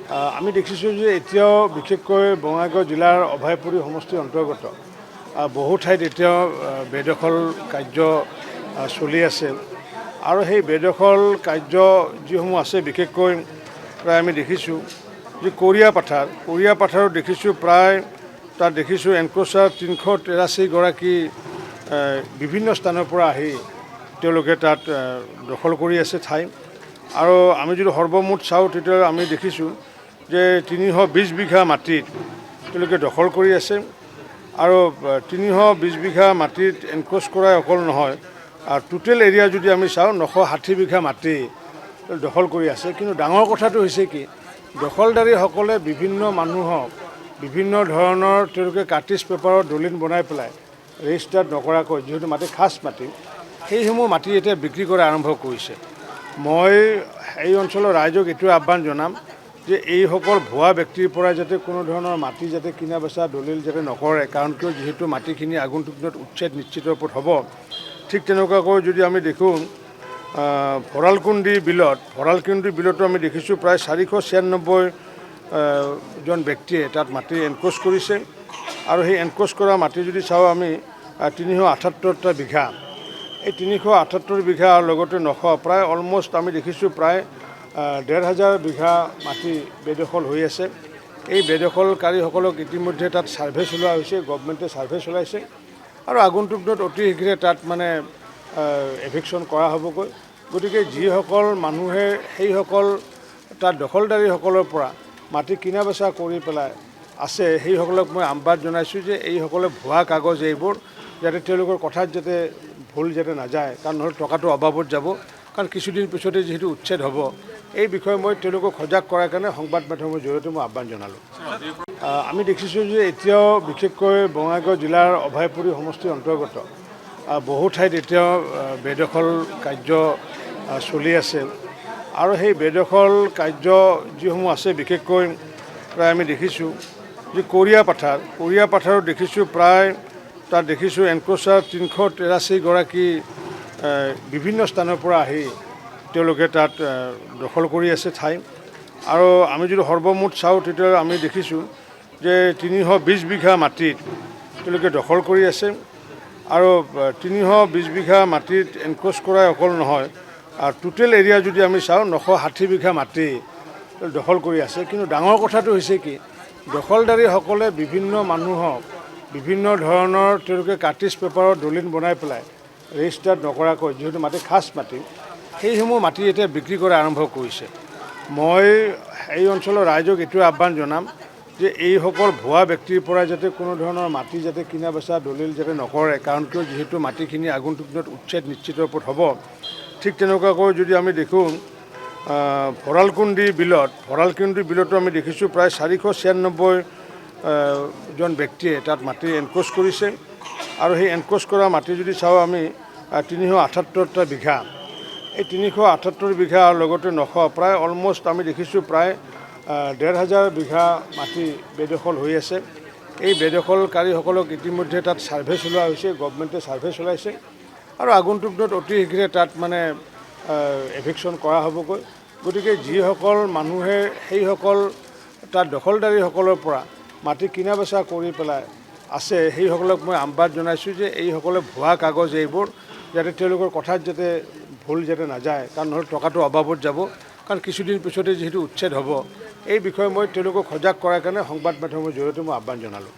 আমি দেখিছোঁ যে এতিয়াও বিশেষকৈ বঙাইগাঁও জিলাৰ অভয়পুৰী সমষ্টিৰ অন্তৰ্গত বহু ঠাইত এতিয়াও বেদখল কাৰ্য চলি আছে আৰু সেই বেদখল কাৰ্য যিসমূহ আছে বিশেষকৈ প্ৰায় আমি দেখিছোঁ যে কৰিয়া পাথাৰত দেখিছোঁ প্ৰায় তাত দেখিছোঁ এনক্ৰ'চাৰ 383 গৰাকী বিভিন্ন স্থানৰ পৰা আহি তেওঁলোকে তাত দখল কৰি আছে ঠাই আৰু আমি যদি সৰ্বমুঠ চাওঁ তেতিয়া আমি দেখিছোঁ যে 320 বিঘা মাটিত তেওঁলোকে দখল কৰি আছে আৰু 320 বিঘা মাটিত এনক্ৰ'চ কৰাই অকল নহয় আৰু টোটেল এৰিয়া যদি আমি চাওঁ 960 বিঘা মাটি দখল কৰি আছে। কিন্তু ডাঙৰ কথাটো হৈছে কি দখলদাৰীসকলে বিভিন্ন মানুহক বিভিন্ন ধৰণৰ তেওঁলোকে কাটিজ পেপাৰৰ দলিল বনাই পেলাই ৰেজিষ্টাৰ্ড নকৰাকৈ যিহেতু মাটি খাছ মাটি সেইসমূহ মাটি এতিয়া বিক্ৰী কৰা আৰম্ভ কৰিছে। মই এই অঞ্চলৰ ৰাইজক এইটোৱে আহ্বান জনাম যে এইসকল ভুৱা ব্যক্তিৰ পৰা যাতে কোনো ধৰণৰ মাটি যাতে কিনা বেচা দলিল যাতে নকৰে, কাৰণ কিয় যিহেতু মাটিখিনি আগন্তুক দিনত উচ্ছেদ নিশ্চিত ওপৰত হ'ব। ঠিক তেনেকুৱাকৈ যদি আমি দেখোঁ ভঁৰালকুণ্ডি বিলতো আমি দেখিছোঁ প্ৰায় 496 জন ব্যক্তিয়ে তাত মাটি এনক্ৰ'চ কৰিছে আৰু সেই এনক্ৰ'চ কৰা মাটি যদি চাওঁ আমি 378টা বিঘা, এই 378 বিঘা আৰু লগতে 900 প্ৰায় অলমষ্ট আমি দেখিছোঁ প্ৰায় 1,500 বিঘা মাটি বেদখল হৈ আছে। এই বেদখলকাৰীসকলক ইতিমধ্যে তাত ছাৰ্ভে চলোৱা হৈছে, গভমেণ্টে ছাৰ্ভে চলাইছে আৰু আগন্তুক দিনত অতি শীঘ্ৰে তাত মানে এভিকশ্যন কৰা হ'বগৈ। গতিকে যিসকল মানুহে সেইসকল তাত দখলদাৰীসকলৰ পৰা মাটি কিনা বেচা কৰি পেলাই আছে সেইসকলক মই আহ্বান জনাইছোঁ যে এইসকলে ভুৱা কাগজ এইবোৰ যাতে তেওঁলোকৰ কথাত যাতে ভুল যাতে নাযায়, কাৰণ নহ'লে টকাটো অবাবত যাব, কাৰণ কিছুদিন পিছতে যিহেতু উচ্ছেদ হ'ব। এই বিষয়ে মই তেওঁলোকক সজাগ কৰাৰ কাৰণে সংবাদ মাধ্যমৰ জৰিয়তে মই আহ্বান জনালোঁ। আমি দেখিছোঁ যে এতিয়াও বিশেষকৈ বঙাইগাঁও জিলাৰ অভয়পুৰী সমষ্টিৰ অন্তৰ্গত বহু ঠাইত এতিয়াও বেদখল কাৰ্য চলি আছে আৰু সেই বেদখল কাৰ্য যিসমূহ আছে বিশেষকৈ প্ৰায় আমি দেখিছোঁ যে কৰিয়া পাথাৰত দেখিছোঁ প্ৰায় তাত দেখিছোঁ এনক্ৰ'চাৰ 383 গৰাকী বিভিন্ন স্থানৰ পৰা আহি তেওঁলোকে তাত দখল কৰি আছে ঠাই আৰু আমি যদি সৰ্বমুঠ চাওঁ তেতিয়া আমি দেখিছোঁ যে 320 বিঘা মাটিত তেওঁলোকে দখল কৰি আছে আৰু 320 বিঘা মাটিত এনক্ৰ'চ কৰাই অকল নহয় আৰু টোটেল এৰিয়া যদি আমি চাওঁ 960 বিঘা মাটি দখল কৰি আছে। কিন্তু ডাঙৰ কথাটো হৈছে কি দখলদাৰীসকলে বিভিন্ন মানুহক বিভিন্ন ধৰণৰ তেওঁলোকে কাটিজ পেপাৰৰ দলিল বনাই পেলাই ৰেজিষ্টাৰ্ড নকৰাকৈ যিহেতু মাটি খাছ মাটি সেইসমূহ মাটি এতিয়া বিক্ৰী কৰা আৰম্ভ কৰিছে। মই এই অঞ্চলৰ ৰাইজক এইটোৱে আহ্বান জনাম যে এইসকল ভুৱা ব্যক্তিৰ পৰা যাতে কোনো ধৰণৰ মাটি যাতে কিনা বেচা দলিল যাতে নকৰে, কাৰণ কিয় যিহেতু মাটিখিনি আগন্তুক দিনত উচ্ছেদ নিশ্চিত ওপৰত হ'ব। ঠিক তেনেকুৱাকৈ যদি আমি দেখোঁ ভঁৰালকুণ্ডি বিলতো আমি দেখিছোঁ প্ৰায় 496 জন ব্যক্তিয়ে তাত মাটি এনক্ৰ'চ কৰিছে আৰু সেই এনক্ৰ'চ কৰা মাটি যদি চাওঁ আমি 378টা বিঘা, এই 378 বিঘা আৰু লগতে 900 প্ৰায় অলমষ্ট আমি দেখিছোঁ প্ৰায় 1,500 বিঘা মাটি বেদখল হৈ আছে। এই বেদখলকাৰীসকলক ইতিমধ্যে তাত ছাৰ্ভে চলোৱা হৈছে, গভমেণ্টে ছাৰ্ভে চলাইছে আৰু আগন্তুক দিনত অতি শীঘ্ৰে তাত মানে এভিকশ্যন কৰা হ'বগৈ। গতিকে যিসকল মানুহে সেইসকল তাত দখলদাৰীসকলৰ পৰা মাটি কিনা বেচা কৰি পেলাই আছে সেইসকলক মই আহ্বান জনাইছোঁ যে এইসকলে ভুৱা কাগজ এইবোৰ যাতে তেওঁলোকৰ কথাত যাতে ভুল যাতে নাযায়, কাৰণ নহ'লে টকাটো অবাবত যাব, কাৰণ কিছুদিন পিছতে যিহেতু উচ্ছেদ হ'ব। এই বিষয়ে মই তেওঁলোকক সজাগ কৰাৰ কাৰণে সংবাদ মাধ্যমৰ জৰিয়তে মই আহ্বান জনালোঁ।